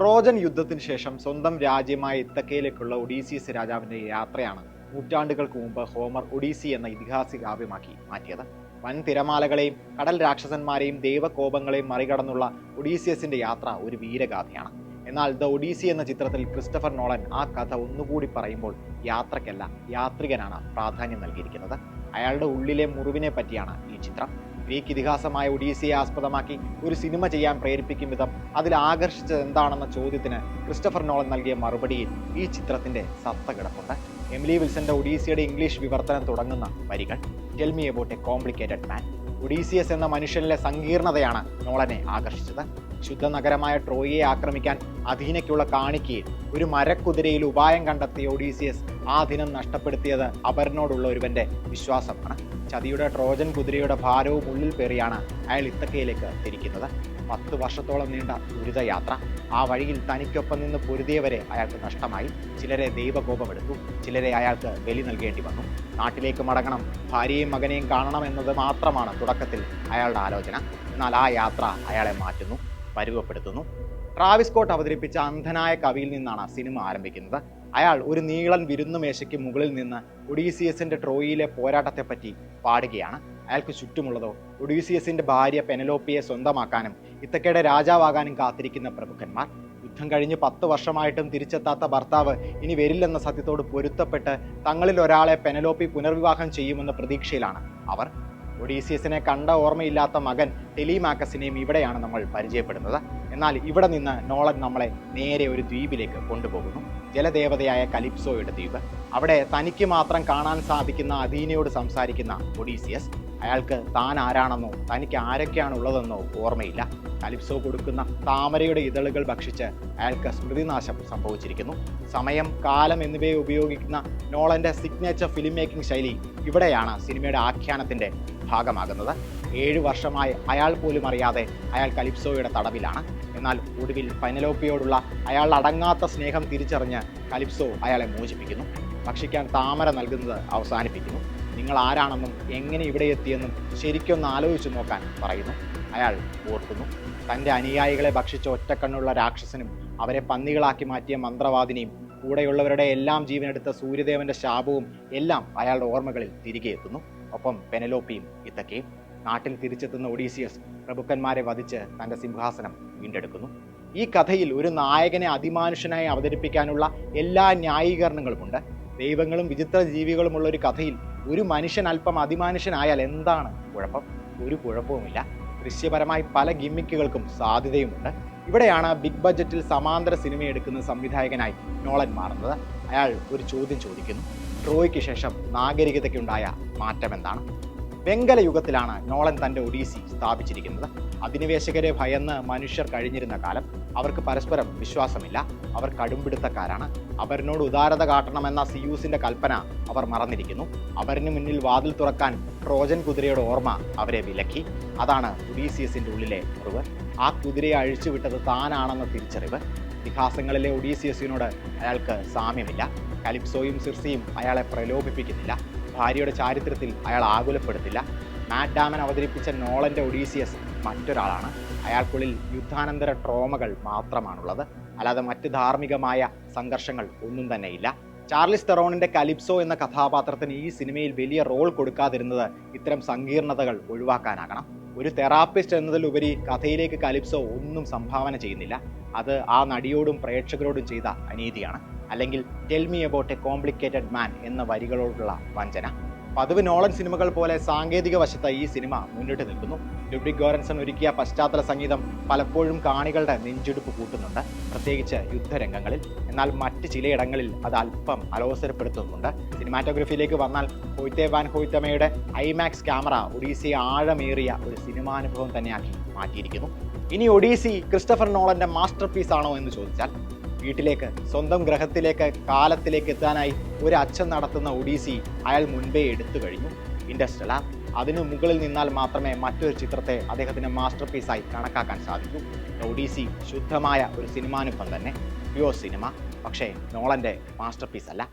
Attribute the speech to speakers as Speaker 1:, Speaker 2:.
Speaker 1: Trojan യുദ്ധത്തിന് ശേഷം സ്വന്തം രാജ്യമായ ഇത്തക്കയിലേക്കുള്ള ഒഡീസിയസ് രാജാവിന്റെ യാത്രയാണ് നൂറ്റാണ്ടുകൾക്ക് മുമ്പ് ഹോമർ ഒഡീസി എന്ന ഇതിഹാസ കാവ്യമാക്കി മാറ്റിയത്. വൻ തിരമാലകളെയും കടൽ രാക്ഷസന്മാരെയും ദൈവകോപങ്ങളെയും മറികടന്നുള്ള ഒഡീസിയസിന്റെ യാത്ര ഒരു വീരഗാഥയാണ്. എന്നാൽ ദ ഒഡീസി എന്ന ചിത്രത്തിൽ ക്രിസ്റ്റഫർ നോളൻ ആ കഥ ഒന്നുകൂടി പറയുമ്പോൾ യാത്രയ്ക്കല്ല, യാത്രികനാണ് പ്രാധാന്യം നൽകിയിരിക്കുന്നത്. അയാളുടെ ഉള്ളിലെ മുറിവിനെ പറ്റിയാണ് ഈ ചിത്രം. ഗ്രീക്ക് ഇതിഹാസമായ ഒഡീസിയെ ആസ്പദമാക്കി ഒരു സിനിമ ചെയ്യാൻ പ്രേരിപ്പിക്കും വിധം അതിൽ ആകർഷിച്ചത് എന്താണെന്ന ചോദ്യത്തിന് ക്രിസ്റ്റഫർ നോളൻ നൽകിയ മറുപടിയിൽ ഈ ചിത്രത്തിന്റെ സത്ത കിടപ്പുണ്ട്. എമിലി വിൽസന്റെ ഒഡീസിയുടെ ഇംഗ്ലീഷ് വിവർത്തനം തുടങ്ങുന്ന വരികൾ, tell me about a complicated man. Odysseus എന്ന മനുഷ്യനിലെ സങ്കീർണതയാണ് നോളനെ ആകർഷിച്ചത്. ശുദ്ധ നഗരമായ ട്രോയിയെ ആക്രമിക്കാൻ അഥീനയ്ക്കുള്ള കാണിക്കയിൽ ഒരു മരക്കുതിരയിൽ ഉപായം കണ്ടെത്തിയ ഒഡീസിയസ് ആ ദിനം നഷ്ടപ്പെടുത്തിയത് അപരനോടുള്ള ഒരുവന്റെ വിശ്വാസമാണ്. ചതിയുടെ ട്രോജൻ കുതിരയുടെ ഭാരവും ഉള്ളിൽ പേറിയാണ് അയാൾ ഇത്തക്കയിലേക്ക് തിരിക്കുന്നത്. 10 വർഷത്തോളം നീണ്ട ദുരിതയാത്ര. ആ വഴിയിൽ തനിക്കൊപ്പം നിന്ന് പൊരുതിയവരെ അയാൾക്ക് നഷ്ടമായി. ചിലരെ ദൈവകോപമെടുത്തു, ചിലരെ അയാൾക്ക് ബലി നൽകേണ്ടി വന്നു. നാട്ടിലേക്ക് മടങ്ങണം, ഭാര്യയും മകനെയും കാണണം എന്നത് മാത്രമാണ് തുടക്കത്തിൽ അയാളുടെ ആലോചന. എന്നാൽ ആ യാത്ര അയാളെ മാറ്റുന്നു, പരുവപ്പെടുത്തുന്നു. ട്രാവിസ് സ്കോട്ട് അവതരിപ്പിച്ച അന്ധനായ കവിയിൽ നിന്നാണ് സിനിമ ആരംഭിക്കുന്നത്. അയാൾ ഒരു നീളൻ വിരുന്നുമേശയ്ക്ക് മുകളിൽ നിന്ന് ഒഡീസിയസിന്റെ ട്രോയിയിലെ പോരാട്ടത്തെപ്പറ്റി പാടുകയാണ്. അയാൾക്ക് ചുറ്റുമുള്ളതോ ഒഡീസിയസിന്റെ ഭാര്യ പെനലോപ്പിയെ സ്വന്തമാക്കാനും ഇത്തക്കയുടെ രാജാവാകാനും കാത്തിരിക്കുന്ന പ്രഭുക്കന്മാർ. യുദ്ധം കഴിഞ്ഞ് 10 വർഷമായിട്ടും തിരിച്ചെത്താത്ത ഭർത്താവ് ഇനി വരില്ലെന്ന സത്യത്തോട് പൊരുത്തപ്പെട്ട് തങ്ങളിൽ ഒരാളെ പെനലോപ്പി പുനർവിവാഹം ചെയ്യുമെന്ന പ്രതീക്ഷയിലാണ് അവർ. ഒഡീസിയസിനെ കണ്ട ഓർമ്മയില്ലാത്ത മകൻ ടെലിമാക്കസിനെയും ഇവിടെയാണ് നമ്മൾ പരിചയപ്പെടുന്നത്. എന്നാൽ ഇവിടെ നിന്ന് നോളൻ നമ്മളെ നേരെ ഒരു ദ്വീപിലേക്ക് കൊണ്ടുപോകുന്നു. ജലദേവതയായ കലിപ്സോയുടെ ദ്വീപ്. അവിടെ തനിക്ക് മാത്രം കാണാൻ സാധിക്കുന്ന അഥീനയോട് സംസാരിക്കുന്ന ഒഡീസിയസ്. അയാൾക്ക് താൻ ആരാണെന്നോ തനിക്ക് ആരൊക്കെയാണ് ഉള്ളതെന്നോ ഓർമ്മയില്ല. കലിപ്സോ കൊടുക്കുന്ന താമരയുടെ ഇതളുകൾ ഭക്ഷിച്ച് അയാൾക്ക് സ്മൃതിനാശം സംഭവിച്ചിരിക്കുന്നു. സമയം, കാലം എന്നിവയെ ഉപയോഗിക്കുന്ന നോളന്റെ സിഗ്നേച്ചർ ഫിലിം മേക്കിംഗ് ശൈലി ഇവിടെയാണ് സിനിമയുടെ ആഖ്യാനത്തിന്റെ ഭാഗമാകുന്നത്. 7 വർഷമായി അയാൾ പോലും അറിയാതെ അയാൾ കലിപ്സോയുടെ തടവിലാണ്. എന്നാൽ ഒടുവിൽ പെനലോപ്പിയോടുള്ള അയാളുടെ അടങ്ങാത്ത സ്നേഹം തിരിച്ചറിഞ്ഞ് കലിപ്സോ അയാളെ മോചിപ്പിക്കുന്നു. ഭക്ഷിക്കാൻ താമര നൽകുന്നത് അവസാനിപ്പിക്കുന്നു. നിങ്ങൾ ആരാണെന്നും എങ്ങനെ ഇവിടെ എത്തിയെന്നും ശരിക്കൊന്ന് ആലോചിച്ചു നോക്കാൻ പറയുന്നു. അയാൾ ഓർക്കുന്നു. തൻ്റെ അനുയായികളെ ഭക്ഷിച്ച ഒറ്റക്കണ്ണുള്ള രാക്ഷസനും അവരെ പന്നികളാക്കി മാറ്റിയ മന്ത്രവാദിനിയും കൂടെയുള്ളവരുടെ എല്ലാം ജീവനെടുത്ത സൂര്യദേവന്റെ ശാപവും എല്ലാം അയാളുടെ ഓർമ്മകളിൽ തിരികെ എത്തുന്നു. ഒപ്പം പെനലോപ്പിയും ഇത്തക്കയും. നാട്ടിൽ തിരിച്ചെത്തുന്ന ഒഡീസിയസ് പ്രഭുക്കന്മാരെ വധിച്ച് തൻ്റെ സിംഹാസനം വീണ്ടെടുക്കുന്നു. ഈ കഥയിൽ ഒരു നായകനെ അതിമാനുഷ്യനായി അവതരിപ്പിക്കാനുള്ള എല്ലാ ന്യായീകരണങ്ങളുമുണ്ട്. ദൈവങ്ങളും വിചിത്ര ജീവികളുമുള്ള ഒരു കഥയിൽ ഒരു മനുഷ്യൻ അല്പം അതിമാനുഷ്യനായാൽ എന്താണ് കുഴപ്പം? ഒരു കുഴപ്പവുമില്ല. ദൃശ്യപരമായി പല ഗിമ്മിക്കുകൾക്കും സാധ്യതയുമുണ്ട്. ഇവിടെയാണ് ബിഗ് ബഡ്ജറ്റിൽ സമാന്തര സിനിമ എടുക്കുന്ന സംവിധായകനായി നോളൻ മാറുന്നത്. അയാൾ ഒരു ചോദ്യം ചോദിക്കുന്നു. ട്രോയ്ക്ക് ശേഷം നാഗരികതയ്ക്കുണ്ടായ മാറ്റം എന്താണ്? വെങ്കല യുഗത്തിലാണ് നോളൻ തൻ്റെ ഒഡീസി സ്ഥാപിച്ചിരിക്കുന്നത്. അധിനിവേശകരെ ഭയന്ന് മനുഷ്യർ കഴിഞ്ഞിരുന്ന കാലം. അവർക്ക് പരസ്പരം വിശ്വാസമില്ല. അവർ കടുംപിടുത്തക്കാരാണ്. അവരിനോട് ഉദാരത കാട്ടണമെന്ന സിയൂസിന്റെ കൽപ്പന അവർ മറന്നിരിക്കുന്നു. അവരിന് മുന്നിൽ വാതിൽ തുറക്കാൻ ട്രോജൻ കുതിരയുടെ ഓർമ്മ അവരെ വിലക്കി. അതാണ് ഒഡീസിയസിന്റെ ഉള്ളിലെ മുറിവ്. ആ കുതിരയെ അഴിച്ചുവിട്ടത് താനാണെന്ന തിരിച്ചറിവ്. ഇതിഹാസങ്ങളിലെ ഒഡീസിയസിനോട് അയാൾക്ക് സാമ്യമില്ല. കലിപ്സോയും സിർസിയും അയാളെ പ്രലോഭിപ്പിക്കുന്നില്ല. ഭാര്യയുടെ ചാരിത്രത്തിൽ അയാൾ ആകുലപ്പെടുത്തില്ല. മാറ്റ് ഡാമൻ അവതരിപ്പിച്ച നോളന്റെ ഒഡീസിയസ് മറ്റൊരാളാണ്. അയാൾക്കുള്ളിൽ യുദ്ധാനന്തര ട്രോമകൾ മാത്രമാണുള്ളത്. അല്ലാതെ മറ്റ് ധാർമ്മികമായ സംഘർഷങ്ങൾ ഒന്നും തന്നെയില്ല. ചാർലിസ് തെറോണിന്റെ കലിപ്സോ എന്ന കഥാപാത്രത്തിന് ഈ സിനിമയിൽ വലിയ റോൾ കൊടുക്കാതിരുന്നത് ഇത്തരം സങ്കീർണതകൾ ഒഴിവാക്കാനാകണം. ഒരു തെറാപ്പിസ്റ്റ് എന്നതിലുപരി കഥയിലേക്ക് കലിപ്സോ ഒന്നും സംഭാവന ചെയ്യുന്നില്ല. അത് ആ നടിയോടും പ്രേക്ഷകരോടും ചെയ്ത അനീതിയാണ്. അല്ലെങ്കിൽ tell me about a complicated man എന്ന വരികളോടുള്ള വഞ്ചന. പതിവ് നോളൻ സിനിമകൾ പോലെ സാങ്കേതിക വശത്ത് ഈ സിനിമ മുന്നിട്ട് നിൽക്കുന്നു. ലുഡ്വിഗ് ഗോരൻസൺ ഒരുക്കിയ പശ്ചാത്തല സംഗീതം പലപ്പോഴും കാണികളുടെ നെഞ്ചെടുപ്പ് കൂട്ടുന്നുണ്ട്, പ്രത്യേകിച്ച് യുദ്ധരംഗങ്ങളിൽ. എന്നാൽ മറ്റ് ചിലയിടങ്ങളിൽ അത് അല്പം അലോസരപ്പെടുത്തുന്നുണ്ട്. സിനിമാറ്റോഗ്രഫിയിലേക്ക് വന്നാൽ ഹോയ്ത്തെ വാൻ ഹോയ്ത്തമയുടെ ഐമാക്സ് ക്യാമറ ഒഡീസിയെ ആഴമേറിയ ഒരു സിനിമാനുഭവം തന്നെയാക്കി മാറ്റിയിരിക്കുന്നു. ഇനി ഒഡീസി ക്രിസ്റ്റഫർ നോളന്റെ മാസ്റ്റർ പീസ് ആണോ എന്ന് ചോദിച്ചാൽ, വീട്ടിലേക്ക്, സ്വന്തം ഗ്രഹത്തിലേക്ക്, കാലത്തിലേക്ക് എത്താനായി ഒരു അച്ഛൻ നടത്തുന്ന ഒഡീസി അയാൾ മുൻപേ എടുത്തു കഴിഞ്ഞു. ഇൻഡർസ്റ്റെല്ലാർ. അതിനു മുകളിൽ നിന്നാൽ മാത്രമേ മറ്റൊരു ചിത്രത്തെ അദ്ദേഹത്തിന്റെ മാസ്റ്റർ പീസായി കണക്കാക്കാൻ സാധിക്കൂ. ഒഡീസി ശുദ്ധമായ ഒരു സിനിമാനുഭവം തന്നെ, പ്യുവർ സിനിമ. പക്ഷേ നോളന്റെ മാസ്റ്റർ പീസ് അല്ല.